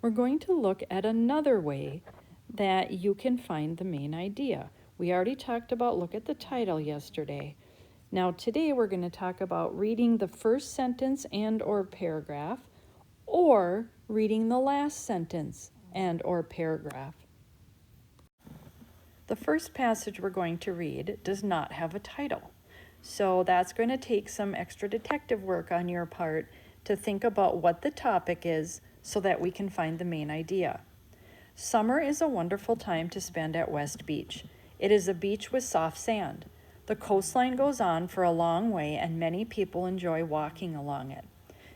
we're going to look at another way that you can find the main idea. We already talked about look at the title yesterday. Now today we're going to talk about reading the first sentence and or paragraph, or reading the last sentence and or paragraph. The first passage we're going to read does not have a title. So that's going to take some extra detective work on your part to think about what the topic is so that we can find the main idea. Summer is a wonderful time to spend at West Beach. It is a beach with soft sand. The coastline goes on for a long way and many people enjoy walking along it.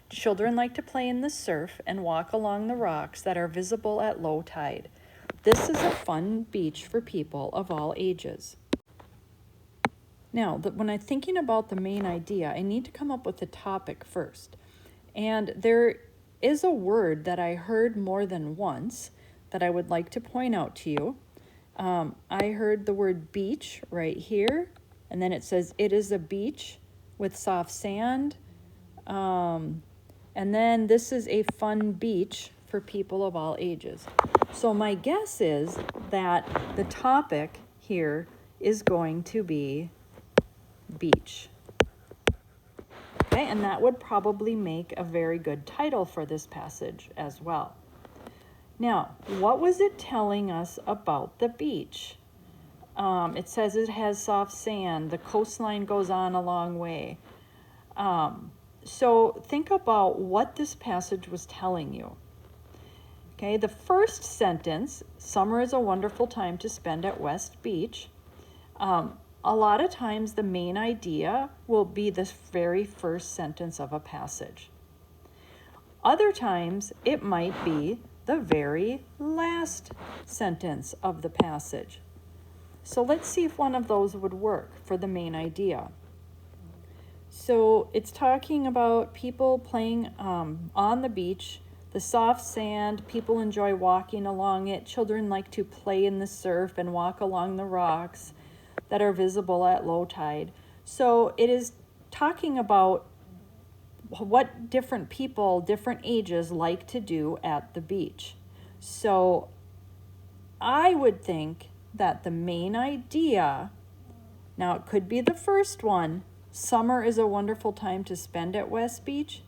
Children like to play in the surf and walk along the rocks that are visible at low tide. This is a fun beach for people of all ages. Now, when I'm thinking about the main idea, I need to come up with a topic first. And there is a word that I heard more than once that I would like to point out to you. I heard the word beach right here, and then it says it is a beach with soft sand. And then this is a fun beach for people of all ages. So my guess is that the topic here is going to be beach. Okay, and that would probably make a very good title for this passage as well. Now, what was it telling us about the beach? It says it has soft sand. The coastline goes on a long way. So think about what this passage was telling you. Okay, the first sentence, summer is a wonderful time to spend at West Beach. A lot of times the main idea will be the very first sentence of a passage. Other times it might be the very last sentence of the passage. So let's see if one of those would work for the main idea. So it's talking about people playing on the beach, the soft sand, people enjoy walking along it, children like to play in the surf and walk along the rocks that are visible at low tide. So it is talking about what different people, different ages like to do at the beach. So I would think that the main idea, now it could be the first one, summer is a wonderful time to spend at West Beach,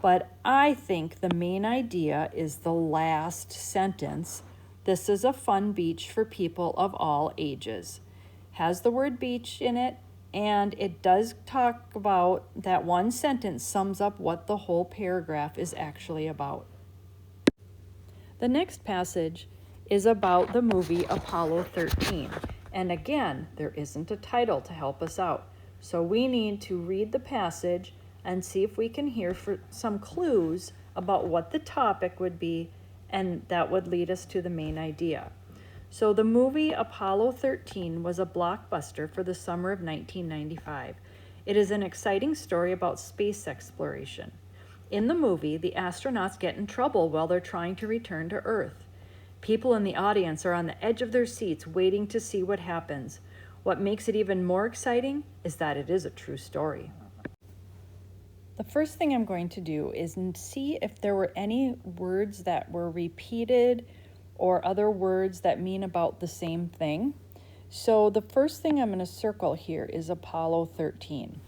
but I think the main idea is the last sentence. This is a fun beach for people of all ages. Has the word beach in it, and it does talk about that one sentence sums up what the whole paragraph is actually about. The next passage is about the movie Apollo 13. And again, there isn't a title to help us out. So we need to read the passage and see if we can hear for some clues about what the topic would be, and that would lead us to the main idea. So the movie Apollo 13 was a blockbuster for the summer of 1995. It is an exciting story about space exploration. In the movie, the astronauts get in trouble while they're trying to return to Earth. People in the audience are on the edge of their seats waiting to see what happens. What makes it even more exciting is that it is a true story. The first thing I'm going to do is see if there were any words that were repeated or other words that mean about the same thing. So the first thing I'm going to circle here is Apollo 13.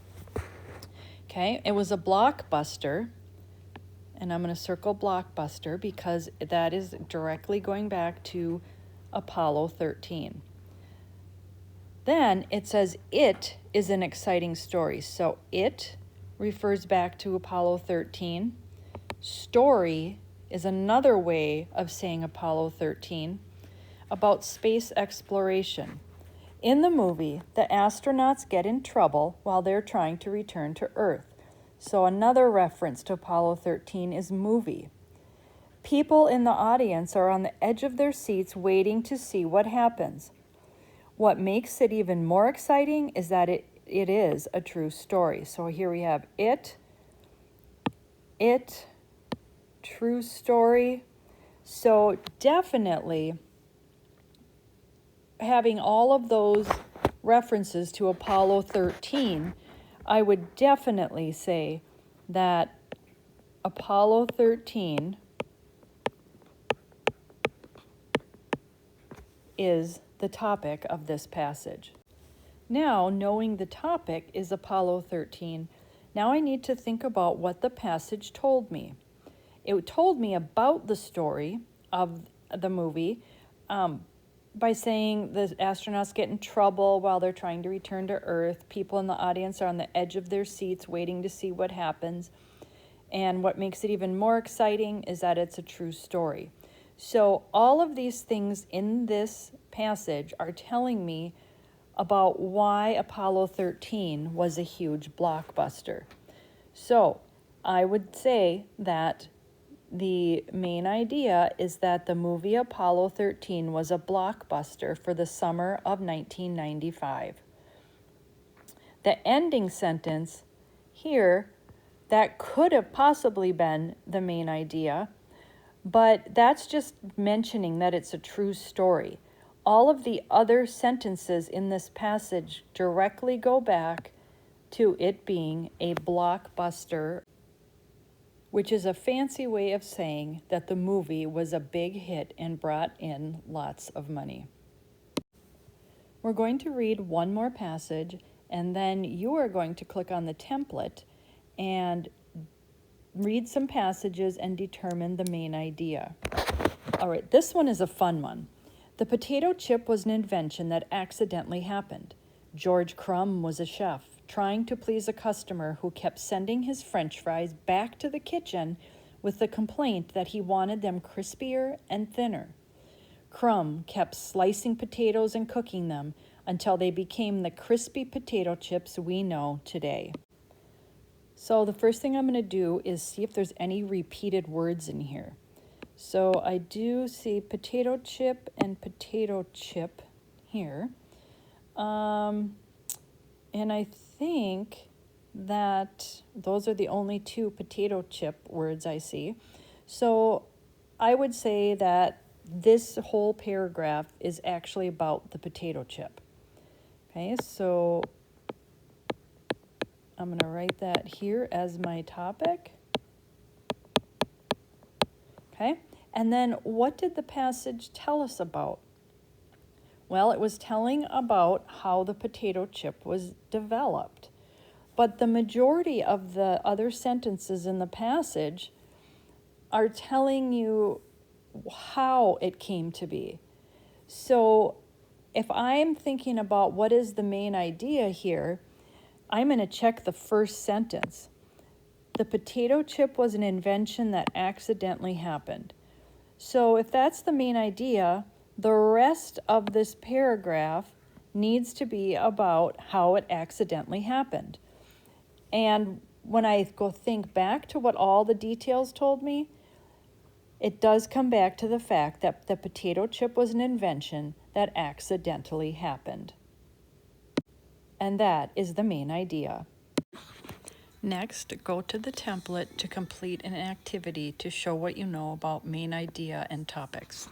Okay, it was a blockbuster, and I'm going to circle blockbuster because that is directly going back to Apollo 13. Then it says it is an exciting story. So it refers back to Apollo 13. Story is another way of saying Apollo 13 about space exploration. In the movie, the astronauts get in trouble while they're trying to return to Earth. So another reference to Apollo 13 is movie. People in the audience are on the edge of their seats waiting to see what happens. What makes it even more exciting is that it is a true story. So here we have it, true story. So definitely having all of those references to Apollo 13, I would definitely say that Apollo 13 is the topic of this passage. Now, knowing the topic is Apollo 13, now I need to think about what the passage told me. It told me about the story of the movie by saying the astronauts get in trouble while they're trying to return to Earth. People in the audience are on the edge of their seats waiting to see what happens. And what makes it even more exciting is that it's a true story. So all of these things in this passage are telling me about why Apollo 13 was a huge blockbuster. So I would say that the main idea is that the movie Apollo 13 was a blockbuster for the summer of 1995. The ending sentence here, that could have possibly been the main idea, but that's just mentioning that it's a true story. All of the other sentences in this passage directly go back to it being a blockbuster, which is a fancy way of saying that the movie was a big hit and brought in lots of money. We're going to read one more passage, and then you are going to click on the template and read some passages and determine the main idea. All right, this one is a fun one. The potato chip was an invention that accidentally happened. George Crumb was a chef trying to please a customer who kept sending his French fries back to the kitchen with the complaint that he wanted them crispier and thinner. Crumb kept slicing potatoes and cooking them until they became the crispy potato chips we know today. So the first thing I'm going to do is see if there's any repeated words in here. So I do see potato chip and potato chip here. And I think that those are the only two potato chip words I see. So I would say that this whole paragraph is actually about the potato chip. Okay, so I'm going to write that here as my topic. Okay, and then what did the passage tell us about? Well, it was telling about how the potato chip was developed. But the majority of the other sentences in the passage are telling you how it came to be. So if I'm thinking about what is the main idea here, I'm going to check the first sentence. The potato chip was an invention that accidentally happened. So if that's the main idea, the rest of this paragraph needs to be about how it accidentally happened. And when I go think back to what all the details told me, it does come back to the fact that the potato chip was an invention that accidentally happened. And that is the main idea. Next, go to the template to complete an activity to show what you know about main idea and topics.